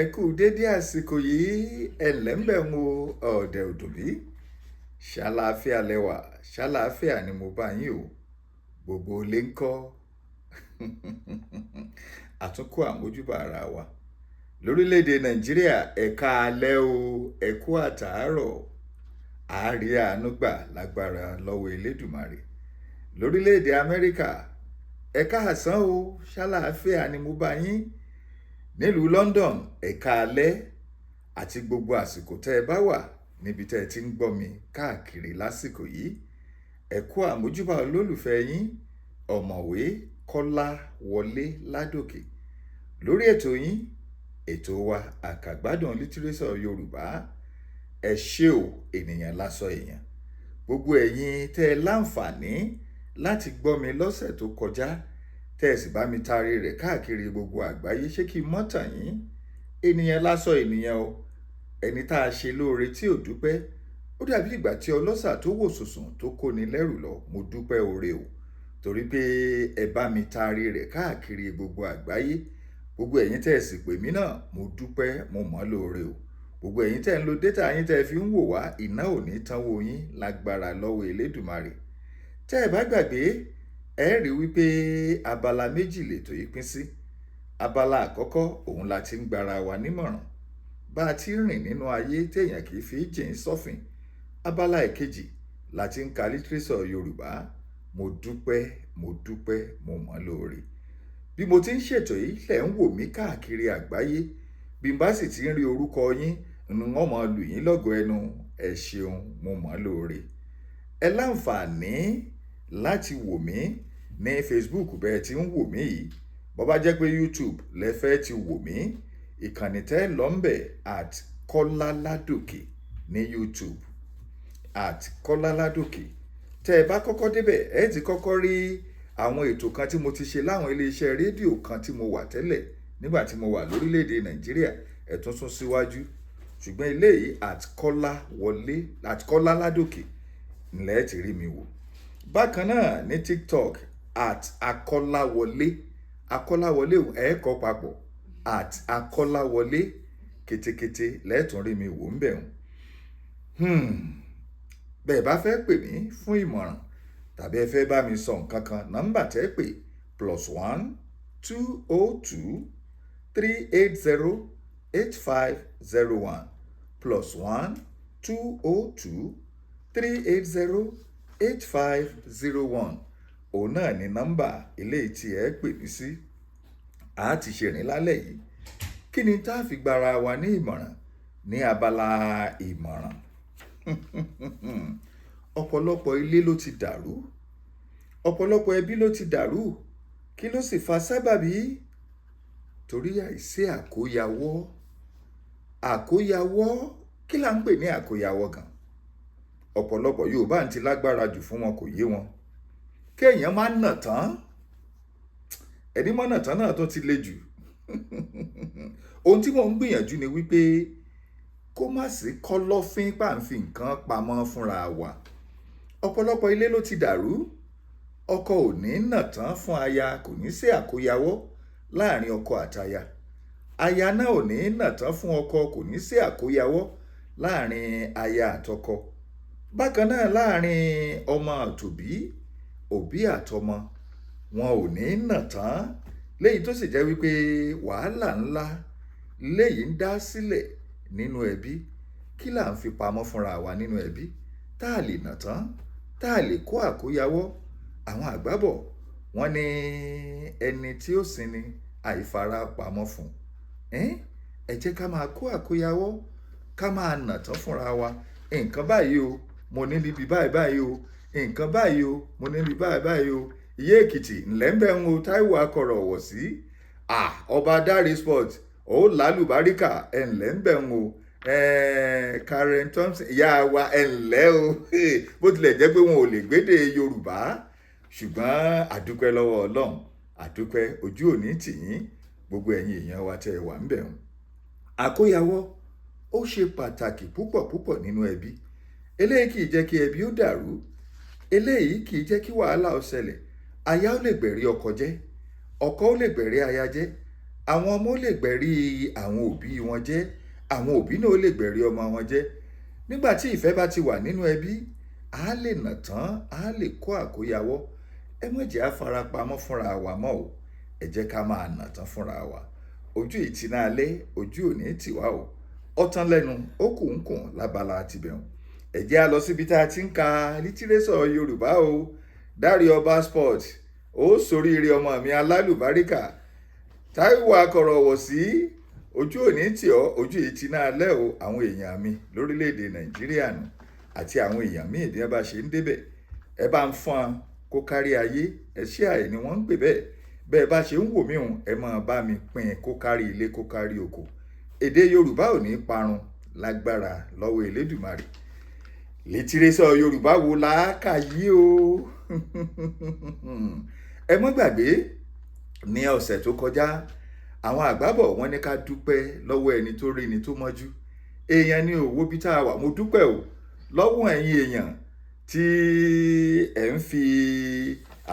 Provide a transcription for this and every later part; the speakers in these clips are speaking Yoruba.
Ẹ kú dédé àsìkò yìí, ẹ̀lẹ́ ń bẹ̀ ń wo ọ̀dẹ̀ òdòbí. Ṣàlàáfíà lẹ́wà, ṣàlàáfíà ni mo bá yín o. Gbogbo ilé ń kọ́. Àtúnkù àmójúbà ara wa. Lórílẹ̀‐èdè Nàìjíríà, ẹ̀ka alẹ́ o, ẹ kú àtàárọ̀. Àárí àánú gbà lágbára lọ́wọ́ Elédùmarè. Lórílẹ̀‐èdè Amẹ́ríkà, ẹ káàsán o, ṣàlàáfíà ni mo bá yín. Nílùú London, ẹ̀ka alẹ́ àti gbogbo àsìkò tẹ́ ẹ bá wà níbi tẹ́ ẹ ti ń gbọ́ mi káàkiri lásìkò yìí. Ẹ kú àmójúbà olólùfẹ́ yín, ọ̀mọ̀wé Kọ́láwọlé Ládòkè. Lórí ètò yín, ètò wa àkàgbádùn lítírésọ̀ Yorùbá. Ẹ ṣé o, ènìyàn lásọ èèyàn. Gbogbo ẹ̀yin tẹ́ ẹ láǹfààní láti gbọ́ mi lọ́sẹ̀ tó kọjá, tẹ́ ẹ sì bá mi taari rẹ̀ káàkiri gbogbo àgbáyé, ṣé kí n mọ́ tàn yín? Ènìyàn lásọ ènìyàn o. Ẹni tá a ṣe lóore tí ò dúpẹ́, ó dàbí ìgbà tí ọlọ́ṣà tó wò sùnsùn tó kóni lẹ́rù lọ. Mo dúpẹ́ oore o, torí pé ẹ bá mi taari rẹ̀ káàkiri gbogbo àgbáyé. Gbogbo ẹ̀yin tẹ́ ẹ sì pè mí náà, mo dúpẹ́, mo mọ̀ lóore o. Gbogbo ẹ̀yin tẹ́ ẹ ń lo dátà yín tẹ́ ẹ fi ń wò wá, iná ò ní tán wò yín lágbára lọ́wọ́ Elédùmarè. Tẹ́ ẹ bá gbàgbé, ẹ rí wípé abala méjì lètò yìí pín sí. Abala àkọ́kọ́, òun la ti ń gbara wa nímọ̀ràn bá a ti rìn nínú ayé téèyàn kì í fi jìn sọ́fìn. Abala ìkejì la ti ń ka lítírésọ̀ Yorùbá. Mo dúpẹ́, mo dúpẹ́, mo mọ̀ lóore. Bí mo ti ń ṣètò yìí lẹ̀ ń wò mí káàkiri àgbáyé. Bí n bá sì ti ń rí orúkọ yín, wọ́n mọ̀ lù yín lọ́gọ ẹnu. Ẹ ṣeun, mo mọ̀ lóore. Ẹ láǹfààní láti wò mí ní Facebook bẹ́ẹ̀ tí ń wò mí yìí. Bó bá jẹ́ pé YouTube lẹ fẹ́ ti wò mí, ìkànnì tẹ́ lọ́ńbẹ̀ @Kọ́láládòkè ní YouTube @Kọ́láládòkè. Tẹ́ ẹ bá kọ́kọ́ débẹ̀, ẹ ti kọ́kọ́ rí àwọn ètò kan tí mo ti ṣe láwọn iléeṣẹ́ rédíò kan tí mo wà tẹ́lẹ̀ nígbà tí mo wà lórílẹ̀‐èdè Nàìjíríà. Ẹ tún sún síwájú, ṣùgbọ́n eléyìí @Kọ́láládòkè ńlẹ̀ ti rí mi wò. Bákan náà ní TikTok @Akọ́láwọlé. Akọ́láwọlé ẹ̀ kọ́ papọ̀ @Akọ́láwọlé kétékété lẹ́ẹ̀tún rí mi wò ń bẹ̀ wọ́n. Bẹ́ẹ̀ bá fẹ́ pè mí fún ìmọ̀ràn tàbí ẹ fẹ́ bá mi sọ nǹkan kan, nọ́mbà tẹ́ pè +1 202 380 8501 +1 202 380 8501. Òun náà ni nọ́mbà eléyìí tí ẹ pè mí sí. A ti ṣe rìn lálẹ́ yìí. Kí ni tá a fi gbara wa ní ìmọ̀ràn ní abala ìmọ̀ràn? Ọ̀pọ̀lọpọ̀ ilé ló ti dàrú. Ọ̀pọ̀lọpọ̀ ẹbí ló ti dàrú. Kí ló sì fa sábàbí? Torí àìsí àkóyawọ́. Àkóyawọ́, kí là ń pè ní àkóyawọ́ gan? Ọ̀pọ̀lọpọ̀ Yorùbá ń ti lágbára jù fún wọn, kò yé wọn. Kéèyàn máa nà tán. Ẹni mọ́ nà tán náà tó ti le jù. Ohun tí mò ń gbìyànjú ni wípé kó má sí kọ́lọ́fín pàǹfì nǹkan pamọ́ fúnra wa. Ọ̀pọ̀lọpọ̀ ilé ló ti dàrú. Ọkọ ò ní nà tán fún aya, kò ní sí àkóyawọ́ láàrin ọkọ àtaya. Aya náà ò ní nà tán fún ọkọ, kò ní sí àkóyawọ́ láàrin aya àtọkọ. Bákan náà láàrin ọmọ àtòbí, òbí àtọmọ, wọn ò ní nà tán. Léyìí tó sì jẹ́ wípé wàhálà ńlá léyìí ń dá sílẹ̀ nínú ẹbí. Kí là ń fi pamọ́ fúnra wa nínú ẹbí tá a lè nà tán, tá a lè kó àkóyawọ́? Àwọn àgbà bọ̀ wọ́n ní ẹni tí ó sinmi àìfara pamọ́ fún. Ẹ jẹ́ ká máa kó àkóyawọ́, ká máa nà tán fúnra wa. Nǹkan báyìí o, mo ní níbi báyìí báyìí o. Nǹkan báyìí o, mo ní níbi báyìí báyìí o. Ìyá Èkìtì ńlẹ́ ń bẹ̀ ń wo Táíwò akọ̀rọ̀ ọ̀wọ̀ sí. Ọba Dáre Sport ó lálùbáríkà ńlẹ́ ń bẹ̀ ń wo. Karen Thompson ìyá wa ńlẹ́ o. Bó tilẹ̀ jẹ́ pé wọn ò lè gbédè Yorùbá, ṣùgbọ́n àdúpẹ́ lọ́wọ́ Ọlọ́run. Àdúpẹ́, ojú òní tì yín, gbogbo ẹ̀yin èèyàn wa tẹ́ ẹ wà ń bẹ̀ ń. Àkóyawọ́ ó ṣe pàtàkì púpọ̀ púpọ̀ nínú ẹbí. Eléyìí kì í jẹ́ kí ẹbí ó dàrú. Eléyìí kì í jẹ́ kí wàhálà ó ṣẹlẹ̀. Aya ó lè gbẹ̀rí ọkọ jẹ́, ọkọ ó lè gbẹ̀rí aya jẹ́, àwọn ọmọ lè gbẹ̀rí àwọn òbí wọn jẹ́, àwọn òbí náà lè gbẹ̀rí ọmọ wọn jẹ́. Nígbà tí ìfẹ́ bá ti wà nínú ẹbí, a lè nà tán, a lè kó àkóyawọ́. Ẹ má jẹ́ á farapamọ́ fúnra wa mọ́ o, ẹ jẹ́ ká máa nà tán fúnra wa. Ojú ìtìná alẹ́, ojú òní tiwa o. Ọ̀tán lẹ́nu, ó kùnkùn lábala tibẹ̀hùn. Ẹ jẹ́ á lọ síbi tá a ti ń ka lítírésọ̀ Yorùbá o. Dáre Ọba Sport, ó soríire ọmọ mi alálùbáríkà. Táíwò akọ̀rọ̀wọ̀ sí ojú òní tì ọ́, ojú ìtìná alẹ́ o. Àwọn èèyàn mi lórílẹ̀‐èdè Nàìjíríà nù àti àwọn èèyàn míì bí wọ́n bá ṣe ń débẹ̀. Ẹ bá ń fọ́n an kó kárí ayé, ẹ ṣé àì ni wọ́n ń pè bẹ́ẹ̀. Bẹ́ẹ̀ bá ṣe ń wò mí hùn, ẹ máa bá mi pín kó kárí ilé kó kárí oko. Èdè Yorùbá ò ní parun lágbára lọ́wọ́ Elédùmarè. Lítírésọ̀ Yorùbá wo la kà yìí o? Ẹ mọ́ gbàgbé, ní ọ̀sẹ̀ tó kọjá, àwọn àgbàbọ̀ wọ́n ní ká dúpẹ́ lọ́wọ́ ẹni tó rí ni tó mọ́jú. Èèyàn ni òwò bí tá a wà, mo dúpẹ́ o lọ́wọ́ ẹ̀yin èèyàn tí ẹ̀ ń fi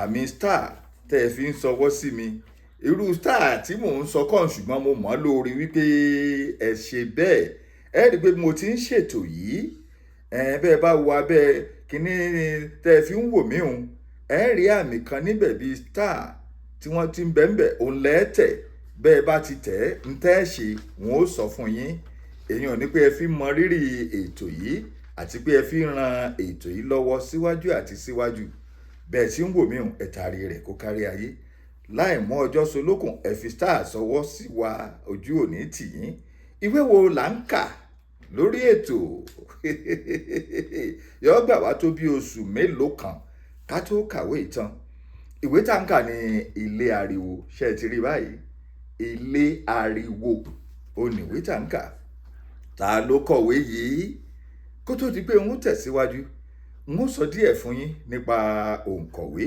àmì star tẹ́ ẹ fi ń sọwọ́ sí mi. Irú star tí mò ń sọ kàn, ṣùgbọ́n mo mọ̀ lórí wípé ẹ ṣe bẹ́ẹ̀. Ẹ rí i pé mo ti ń ṣètò yìí, bẹ́ẹ̀ bá wo abẹ́ kínní tẹ́ ẹ fi ń wò mí hùn, ẹ rí àmì kan níbẹ̀ bíi star tí wọ́n ti ń bẹ́ẹ̀ òun lẹ́ẹ̀tẹ̀. Bẹ́ẹ̀ bá ti tẹ̀ ń tẹ́ ẹ ṣe, wọn ó sọ fún yín. Èèyàn ní pé ẹ fi mọ rírì ètò yìí àti pé ẹ fi ran ètò yìí lọ́wọ́ síwájú àti síwájú. Bẹ́ẹ̀ tí ń wò mí hùn, ẹ taari rẹ̀ kó kárí ayé. Láì mú ọjọ́ solókùn, ẹ fi star sọwọ́ sí wa, ojú òní tì yín. Ìwé wo là ń kà lórí ètò? Yóò gbà wá tó bí oṣù mélòó kan ká tó kàwé ìtàn. Ìwé tá ń kà ní Ilé Ariwo. Ṣé ẹ ti rí báyìí? Ilé Ariwo ó ní ìwé tá ń kà. Ta ló kọ̀wé yìí? Kó tó di pé n ó tẹ̀síwájú, n ó sọ díẹ̀ fún yín nípa òǹkọ̀wé.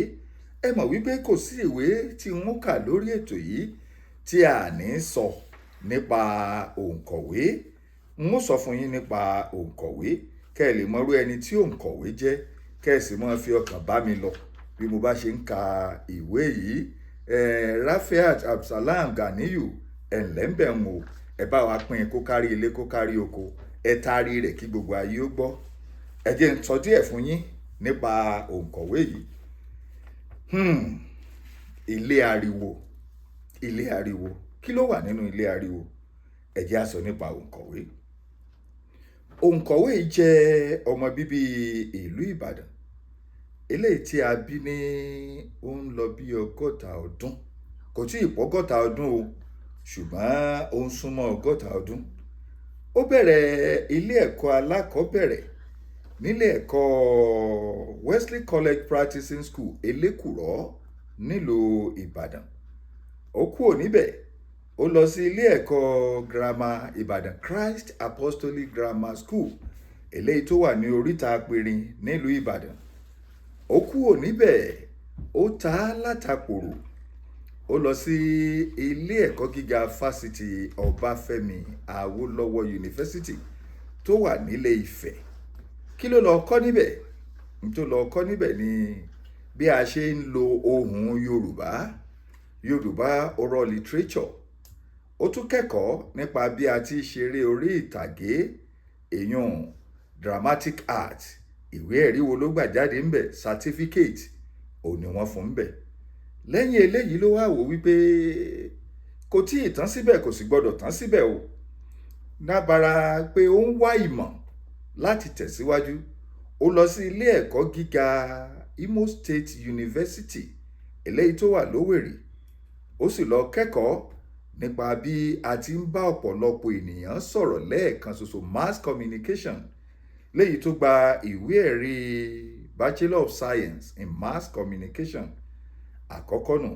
Ẹ mọ̀ wípé kò sí ìwé tí n ó kà lórí ètò yìí tí a ní sọ nípa òǹkọ̀wé. N ó sọ fún yín nípa òǹkọ̀wé kẹ́ ẹ lè mọrú ẹni tí òǹkọ̀wé jẹ́, kẹ́ ẹ sì máa fi ọkàn bá mi lọ bí mo bá ṣe ń ka ìwé yìí. Rafiat Absalam Ganiyu, ẹ̀ńlẹ́ ń wò, ẹ bá wa pín kó kárí ilé kó kárí oko. Ẹ taari rẹ̀ kí gbogbo ayé ó gbọ́. Ẹ jẹ́ n sọ díẹ̀ fún yín nípa òǹkọ̀wé yìí. Ilé Ariwo. Ilé Ariwo. Kí ló wà nínú Ilé Ariwo? Ẹ jẹ́ á sọ nípa òǹkọ̀wé. Òǹkọ̀wé yìí jẹ́ ọmọ bíbí ìlú Ìbàdàn. Eléyìí tí a bí ní ó ń lọ bí 60 ọdún. Kò tí ì pọ́ 60 ọdún o, ṣùgbọ́n ó ń súnmọ́ 60 ọdún. Ó bẹ̀rẹ̀ ilé ẹ̀kọ́ alákọ̀ọ́bẹ̀rẹ̀ nílé ẹ̀kọ́ Wesley College Practicing School Elékùrọ́ nílùú Ìbàdàn. Ó kúrò níbẹ̀, ó lọ sí ilé ẹ̀kọ́ girama Ìbàdàn Christ Apostolic Grammar School, eléyìí tó wà ní Oríta Apẹ̀rin nílùú Ìbàdàn. Ó kúrò níbẹ̀, ó ta látàpòrò. Ó lọ sí ilé ẹ̀kọ́ gíga fásitì Ọbáfẹ́mi Awólọ́wọ̀ University tó wà nílé Ifẹ̀. Kí ló lọ kọ́ níbẹ̀? N tó lọ kọ́ níbẹ̀ ni bí a ṣe ń lo ohùn Yorùbá oral literature. Ó tún kẹ́kọ̀ọ́ nípa bí a ti ṣeré orí ìtàgé, èèyàn dramatic art. Ìwé ẹ̀rí wo ló gbà jáde ńbẹ̀? Certificate òun ni wọ́n fún ńbẹ̀. Lẹ́yìn eléyìí ló wá wò wípé kò tí ì tán síbẹ̀, kò sì gbọdọ̀ tán síbẹ̀ o. Lábara pé ó ń wá ìmọ̀ láti tẹ̀síwájú, ó lọ sí ilé ẹ̀kọ́ gíga Imo State University, eléyìí tó wà lówèrè. Ó sì lọ kẹ́kọ̀ọ́ nípa bí a ti ń bá ọ̀pọ̀lọpọ̀ ènìyàn sọ̀rọ̀ lẹ́ẹ̀kan ṣoṣo, mass communication, léyìí tó gba ìwé ẹ̀rí Bachelor of Science in Mass Communication àkọ́kọ́ nù.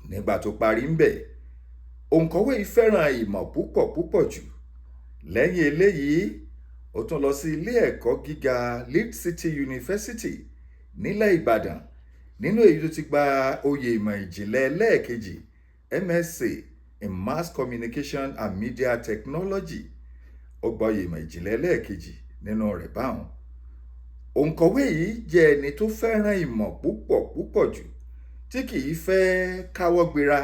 Nígbà tó parí ń bẹ̀, òǹkọ̀wé yìí fẹ́ràn ìmọ̀ púpọ̀ jù. Lẹ́yìn eléyìí, ó tún lọ sí ilé ẹ̀kọ́ gíga Lead City University nílẹ̀ Ìbàdàn, nínú èyí tó ti gba oyè ìmọ̀ ìjìnlẹ̀ lẹ́ẹ̀kejì MSc in Mass Communication and Media Technology. Ó gba oyè ìmọ̀ ìjìnlẹ̀ lẹ́ẹ̀kejì nínú rẹ̀ báwọn. Òǹkọ̀wé yìí jẹ́ ẹni tó fẹ́ràn ìmọ̀ púpọ̀ jù, tí kì í fẹ́ káwọ́ gbéra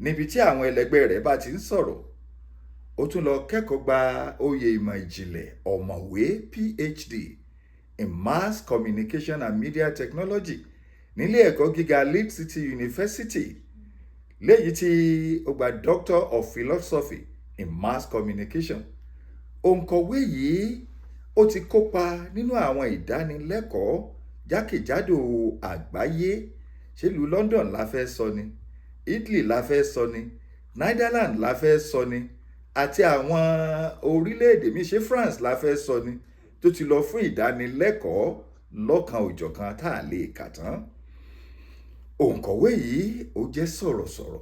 níbi tí àwọn ẹlẹgbẹ́ rẹ̀ bá ti ń sọ̀rọ̀. Ó tún lọ kẹ́kọ̀ọ́ gba oyè ìmọ̀ ìjìnlẹ̀ ọ̀mọ̀wé PhD in Mass Communication and Media Technology nílé ẹ̀kọ́ gíga Leeds City University, léyìí tí ó gba Doctor of Philosophy in Mass Communication. Òǹkọ̀wé yìí ó ti kópa nínú àwọn ìdánilẹ́kọ̀ọ́ jákèjádò àgbáyé. Ṣèlú London la fẹ́ sọ ni, Italy la fẹ́ sọ ni, Netherlands la fẹ́ sọ ni, àti àwọn orílẹ̀-èdè míì, ṣé France la fẹ́ sọ ni, tó ti lọ fún ìdánilẹ́kọ̀ọ́ lọ́kan òjọ̀kan tá a lè kà tán. Òǹkọ̀wé yìí ó jẹ́ sọ̀rọ̀sọ̀rọ̀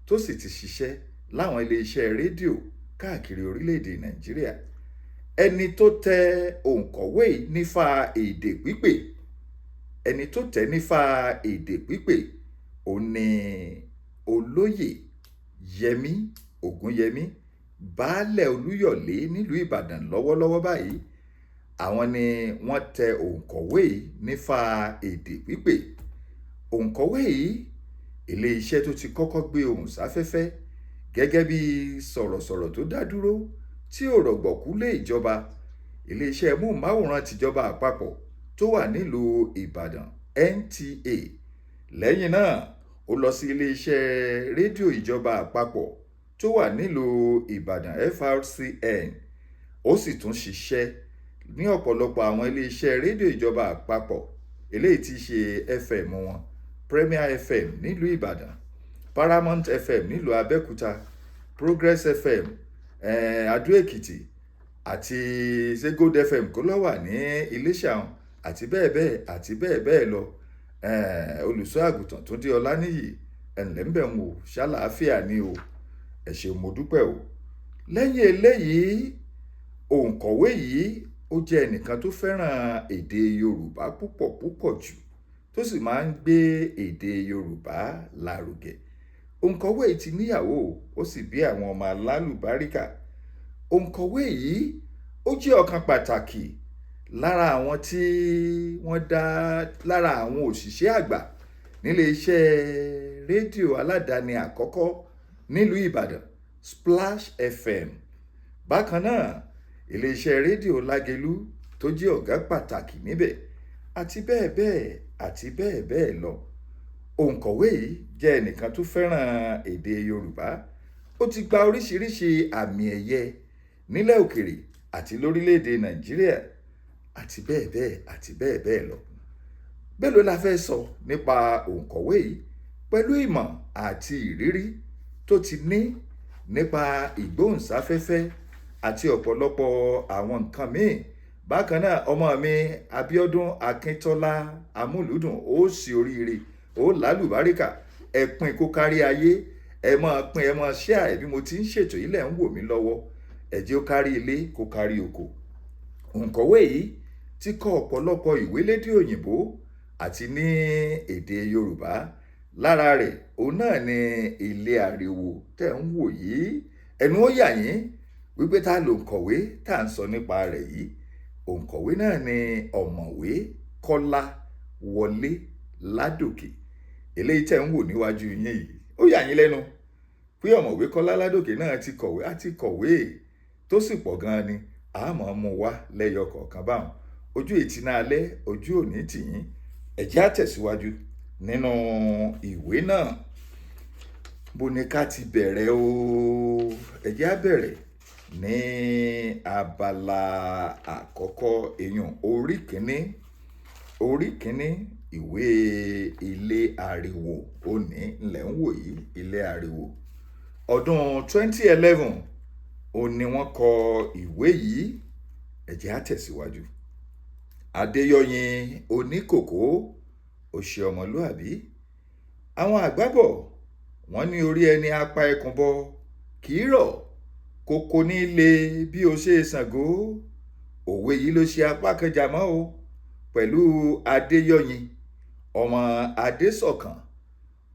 tó sì ti ṣiṣẹ́ láwọn iléeṣẹ́ rédíò káàkiri orílẹ̀-èdè Nàìjíríà. Ẹni tó tẹ òǹkọ̀wé yìí nífà èdè pípè, ẹni tó tẹ̀ nífà èdè pípè òun ni Olóyè Yẹmí Ògúnyẹmí, baálẹ̀ Olúyọ̀lé nílùú Ìbàdàn lọ́wọ́lọ́wọ́ báyìí. Àwọn ni wọ́n tẹ òǹkọ̀wé yìí nífà èdè pípè. Òǹkọ̀wé yìí, ilé-iṣẹ́ tó ti kọ́kọ́ gbé ohùn sáfẹ́fẹ́ gẹ́gẹ́ bí sọ̀rọ̀sọ̀rọ̀ tó dá dúró tí ò rọ̀gbọ̀kú lé ìjọba, ilé-iṣẹ́ móhùnmáwòrán tìjọba àpapọ̀ tó wà nílùú Ìbàdàn NTA. Lẹ́yìn náà ó lọ sí ilé-iṣẹ́ rédíò ìjọba àpapọ̀ tó wà nílùú Ìbàdàn FRCN. Ó sì tún ṣiṣẹ́ ní ọ̀pọ̀lọpọ̀ àwọn ilé-iṣẹ́ rédíò ìjọba àpapọ̀ eléyìí tí í ṣe FM wọn, Premier FM nílùú Ìbàdàn, Paramount FM nílùú Abẹ́òkúta, Progress FM Adó-Èkìtì, àti Gold FM kó ló wà ní Iléṣà, àti bẹ́ẹ̀ bẹ́ẹ̀ àti bẹ́ẹ̀ bẹ́ẹ̀ lọ. Olùṣọ́ àgùntàn Túndé Ọláníyì, ẹ̀ǹlẹ́ ń bẹ̀ ń wò, ṣàlàáfíà ni o, ẹ ṣé mo dúpẹ́ o. Lẹ́yìn eléyìí, òǹkọ̀wé yìí ó jẹ́ ẹnìkan tó fẹ́ràn èdè Yorùbá púpọ̀ púpọ̀ jù, tó sì máa ń gbé èdè Yorùbá lárugẹ. Òǹkọ̀wé yìí ti níyàwó, ó sì bí àwọn ọmọ alálùbáríkà. Òǹkọ̀wé yìí ó jẹ́ ọ̀kan pàtàkì lára àwọn tí wọ́n dá lára àwọn òṣìṣẹ́ àgbà nílé iṣẹ́ rédíò aládàáni àkọ́kọ́ nílùú Ìbàdàn, Splash FM. Bákan náà, iléeṣẹ́ rédíò Lágelú tó jẹ́ ọ̀gá pàtàkì níbẹ̀, àti bẹ́ẹ̀ bẹ́ẹ̀ àti bẹ́ẹ̀ bẹ́ẹ̀ lọ. Òǹkọ̀wé yìí jẹ́ ẹnìkan tó fẹ́ràn èdè Yorùbá. Ó ti gba oríṣiríṣi àmì ẹ̀yẹ nílẹ̀ òkèrè àti lórílẹ̀-èdè Nàìjíríà, àti bẹ́ẹ̀ bẹ́ẹ̀ àti bẹ́ẹ̀ bẹ́ẹ̀ lọ. Mélòó la fẹ́ sọ nípa òǹkọ̀wé yìí pẹ̀lú ìmọ̀ àti ìrírí tó ti ní nípa ìgbóhùnsáfẹ́fẹ́ àti ọ̀pọ̀lọpọ̀ àwọn nǹkan míì. Bákan náà, ọmọ mi Abíọ́dún Akíntọ́lá Amúlùúdùn, ó sì oríire, ó lálùbáríkà, ẹ pín kó kárí ayé, ẹ máa pín, ẹ máa share bí mo ti ń ṣètò yìí lẹ̀ ń wò mí lọ́wọ́, ẹ jẹ́ ó kárí ilé kó kárí oko. Òǹkọ̀wé yìí ti kọ ọ̀pọ̀lọpọ̀ ìwé lédè òyìnbó àti ní èdè Yorùbá. Lára rẹ̀ òun náà ni Ilé Ariwo tẹ̀ ń wò yìí. Ẹnu ó yà yín wípé ta lòǹkọ̀wé tá à ń sọ nípa rẹ̀ yìí. Òǹkọ̀wé náà ni ọ̀mọ̀wé Kọ́lá Wọlé Ládòkè. Eléyìí tẹ̀ ń wò níwájú yín yìí, ó yà yín lẹ́nu pé ọ̀mọ̀wé Kọ́lá Ládòkè náà ti kọ̀wé, àti kọ̀wé tó sì pọ̀ gan-an ni. Àmọ́ mú wá lẹ́yọ kọ̀ọ̀kan báwọn. Ojú ìtìná alẹ́, ojú òní tìyín. Ẹ jẹ́ á tẹ̀síwájú nínú ìwé náà. Bó ni ká ti bẹ̀rẹ̀ o? Ẹ jẹ́ á bẹ̀rẹ̀ ní abala àkọ́kọ́, èèyàn orí kìíní ìwé Ilé Ariwo. Òní ńlẹ̀ ń wò yìí, Ilé Ariwo. Ọdún 2011 òun ni wọ́n kọ ìwé yìí. Ẹ jẹ́ á tẹ̀síwájú. Adéyọyìn Oníkòkó, ó ṣe ọmọlúàbí. Àwọn àgbà bọ̀ wọ́n ní orí ẹni apá ẹkùn bọ kì í rọ̀, kókó ní ilé bí o ṣe Ṣàngó. Òwe yìí ló ṣe apá kan jàmọ́ o pẹ̀lú Adéyọyìn ọmọ Adésọ̀kàn,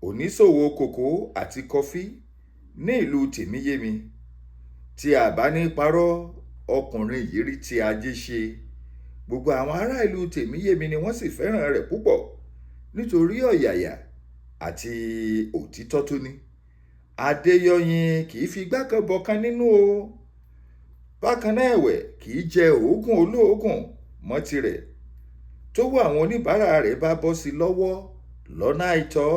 oníṣòwò kòkó àti kọfí ní ìlú Tèmíyémi. Tí a bá ní parọ́, ọkùnrin yìí rí ti ajé ṣe. Gbogbo àwọn ará ìlú Tèmíyémi ni wọ́n sì fẹ́ràn rẹ̀ púpọ̀ nítorí ọ̀yàyà àti òtítọ́ tó ní. Adéyọyìn kì í fi igbá kan bọ̀kan nínú o. Bákan náà ẹ̀wẹ̀ kì í jẹ òógùn olóògùn mọ́ tirẹ̀. Tówó àwọn oníbàárà rẹ̀ bá bọ́ sí lọ́wọ́ lọ́nà àìtọ́,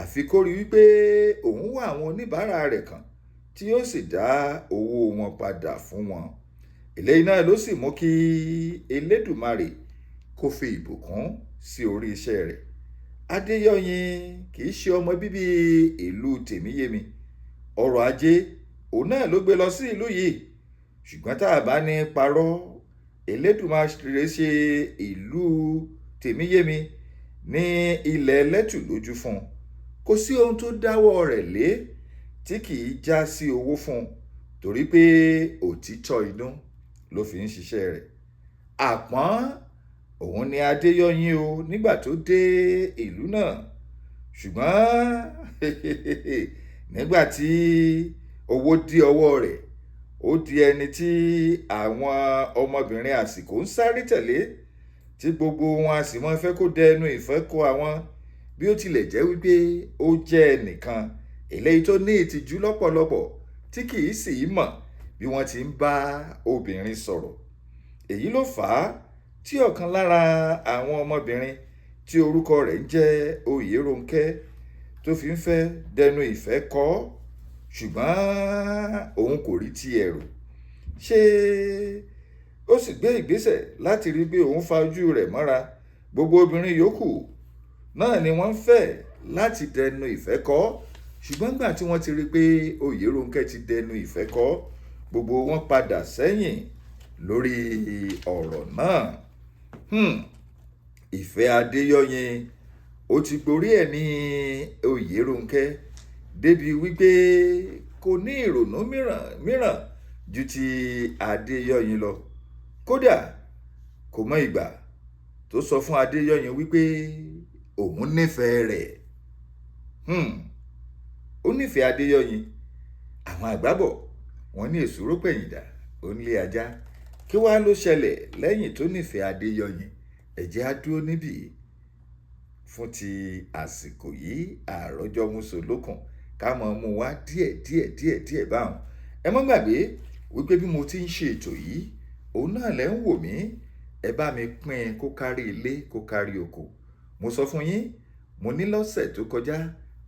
àfi kó rí wípé òun wá àwọn oníbàárà rẹ̀ kàn tí yóò sì dá owó wọn padà fún wọn. Eléyìí náà ló sì mú kí Elédùmarè kó fi ìbùkún sí orí iṣẹ́ rẹ̀. Adéyọyìn kì í ṣe ọmọ bíbí ìlú Tèmíyèmí. Ọrọ̀ ajé òun náà ló gbé lọ sí ìlú yìí. Ṣùgbọ́n tá a bá ní parọ́, Elédùmarè ṣe ìlú Tèmíyèmí ní ilẹ̀ ẹlẹ́tù lójú fún un. Kò sí ohun tó dáwọ́ rẹ̀ lé tí kì í já sí owó fún un, torí pé òtítọ́ inú ló fi ń ṣiṣẹ́ rẹ̀. Àpọ́n òun ni Adéyọyìn o nígbà tó dé ìlú náà. Ṣùgbọ́n nígbà tí owó dí ọwọ́ rẹ̀, ó di ẹni tí àwọn ọmọbìnrin àsìkò ń sáré tẹ̀lé, tí gbogbo wọn a sì máa fẹ́ kó dẹnu ìfẹ́ kó àwọn, bí ó tilẹ̀ jẹ́ wípé ó jẹ́ ẹnìkan eléyìí tó ní ìtìjú lọ́pọ̀lọpọ̀ tí kì í sì í mọ̀ bí wọ́n ti ń bá obìnrin sọ̀rọ̀. Èyí ló fà á tí ọ̀kan lára àwọn ọmọbìnrin tí orúkọ rẹ̀ ń jẹ́ Oyèrónkẹ́ tó fi ń fẹ́ dẹnu ìfẹ́ kọ́. Ṣùgbọ́n òun kò rí ti ẹ̀rù ṣe. Ó sì gbé ìgbésẹ̀ láti rí pé òun fa ojú rẹ̀ mọ́ra. Gbogbo obìnrin yòókù náà ni wọ́n ń fẹ́ láti dẹnu ìfẹ́ kọ́. Ṣùgbọ́n nígbà tí wọ́n ti rí pé Oyèrónkẹ́ ti dẹnu ìfẹ́ kọ́, gbogbo wọn padà sẹ́yìn lórí ọ̀rọ̀ náà. Ìfẹ́ Adéyọyìn ó ti gborí ẹ̀ ní Oyèrónkẹ́ débi wípé kò ní ìrònú mìíràn ju ti Adéyọyìn lọ. Kódà kò mọ ìgbà tó sọ fún Adéyọyìn wípé òun nífẹ̀ẹ́ rẹ̀. Ó nífẹ̀ẹ́ Adéyọyìn. Àwọn àgbà bọ̀ wọ́n ní èsúró pẹ̀yìndà ó ń lé ajá. Kí wá ló ṣẹlẹ̀ lẹ́yìn tó nífẹ̀ẹ́ Adéyọyìn? Ẹ jẹ́ á dúró níbí fún ti àsìkò yìí. Àròjọ Músolókun ká mọ̀ mú wá díẹ̀ báwọn. Ẹ má gbàgbé wípé bí mo ti ń ṣe ètò yìí, òun náà lẹ́ ń wò mí. Ẹ bá mi pín kó kárí ilé kó kárí oko. Mo sọ fún yín, mo ní lọ́sẹ̀ tó kọjá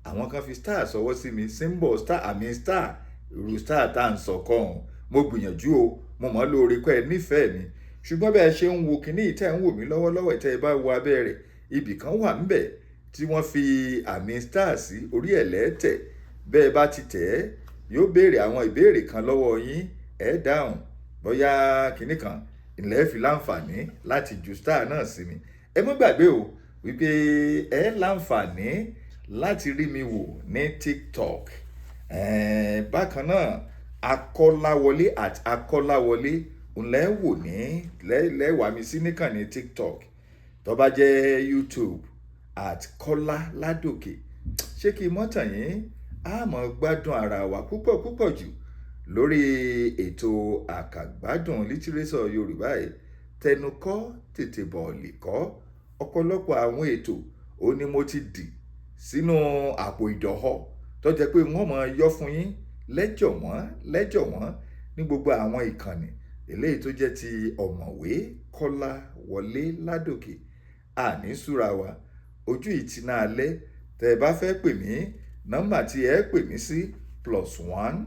àwọn kan fi star sọwọ́ sí mi, symbol star, àmì star, irú star tá à ń sọ kọ́hún. Mo gbìyànjú o, mo mọ̀ lóore pé ẹ nífẹ̀ẹ́ mi. Ṣùgbọ́n bẹ́ẹ̀ ṣe ń wo kíní ìtẹ́ ń wò mí lọ́wọ́lọ́wọ́, ìtẹ́ ẹ bá wo abẹ́ rẹ̀, ibì kan wà ńbẹ̀ tí wọ́n fi àmì star sí, orí ẹ̀ lẹ́tẹ̀. Bẹ́ẹ̀ bá ti tẹ̀ ẹ́, yóò béèrè àwọn ìbéèrè kan lọ́wọ́ yín, ẹ dáhùn. Bóyá kíní kan ilẹ̀ fi láǹfààní láti ju star náà sí mi. Ẹ má gbàgbé o wípé ẹ láǹfààní láti rí mi wò ní TikTok. Bákan náà Akọ́láwọlé @Akọ́láwọlé ńlẹ́ wò ní lẹ́wà mi sí níkànnì TikTok. Tó bá jẹ́ YouTube @Kọ́láládòkè. Ṣé kí n mọ́ tàn yín? A máa gbádùn ara wa púpọ̀ jù lórí ètò àkàgbádùn lítírésọ̀ Yorùbá yìí. Tẹnu kọ́ tètè bọ̀ọ̀lì kọ́. Ọ̀pọ̀lọpọ̀ àwọn ètò ó ní mo ti dì sínú àpò ìdọ̀họ́ tó jẹ́ pé wọ́n máa yọ fún yín lẹ́jọ̀wọ́n ní gbogbo àwọn ìkànnì eléyìí tó jẹ́ ti ọ̀mọ̀wé Kọ́láwọlé Ládòkè. Àní súra wa ojú ìtìná alẹ́. Tẹ́ ẹ bá fẹ́ pè mí, nọ́mbà tí ẹ pè mí sí +1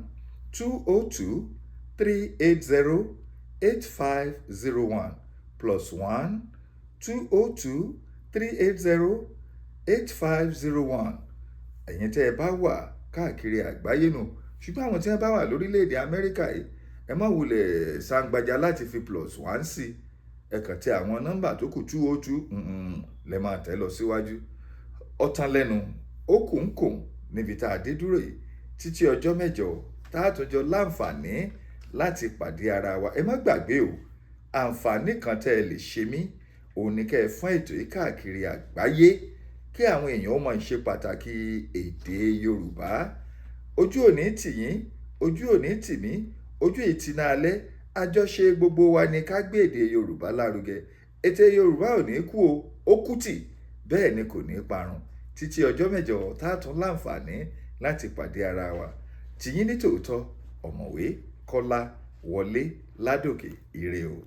202 380 8501 +1 202 380 8501. Ẹ̀yin tẹ́ ẹ bá wà káàkiri àgbáyé nù. Ṣùgbọ́n àwọn tí wọ́n bá wà lórílẹ̀‐èdè Amẹ́ríkà yìí, ẹ má wulẹ̀ sangbaja láti fi +1 sí. Ẹ kàn tẹ àwọn nọ́mbà tó kù 202 lẹ máa tẹ̀ lọ síwájú. Ọ̀tán lẹ́nu ó kùn níbi tá a dé dúró yìí. Títí ọjọ́ mẹ́jọ tá a tún jọ láǹfààní láti pàdé ara wa. Ẹ má gbàgbé o, àǹfààní kan tẹ́ ẹ lè ṣe mí, òun ni kẹ́ ẹ fọ́n ètò yìí káàkiri àgbáyé kí àwọn èèyàn ó mọ̀ ṣe pàtàkì èdè Yorùbá. Ojú òní tì yín, ojú òní tì mí, ojú ìtìná alẹ́. Àjọṣe gbogbo wa ni ká gbé èdè Yorùbá lárugẹ. Èdè Yorùbá ò ní kú o, ó kú tì, bẹ́ẹ̀ ni kò ní parun. Títí ọjọ́ mẹ́jọ tá a tún láǹfààní láti pàdé ara wa. Tiyín ní tòótọ́, ọ̀mọ̀wé Kọ́lá Wọlé Ládòkè. Ire o.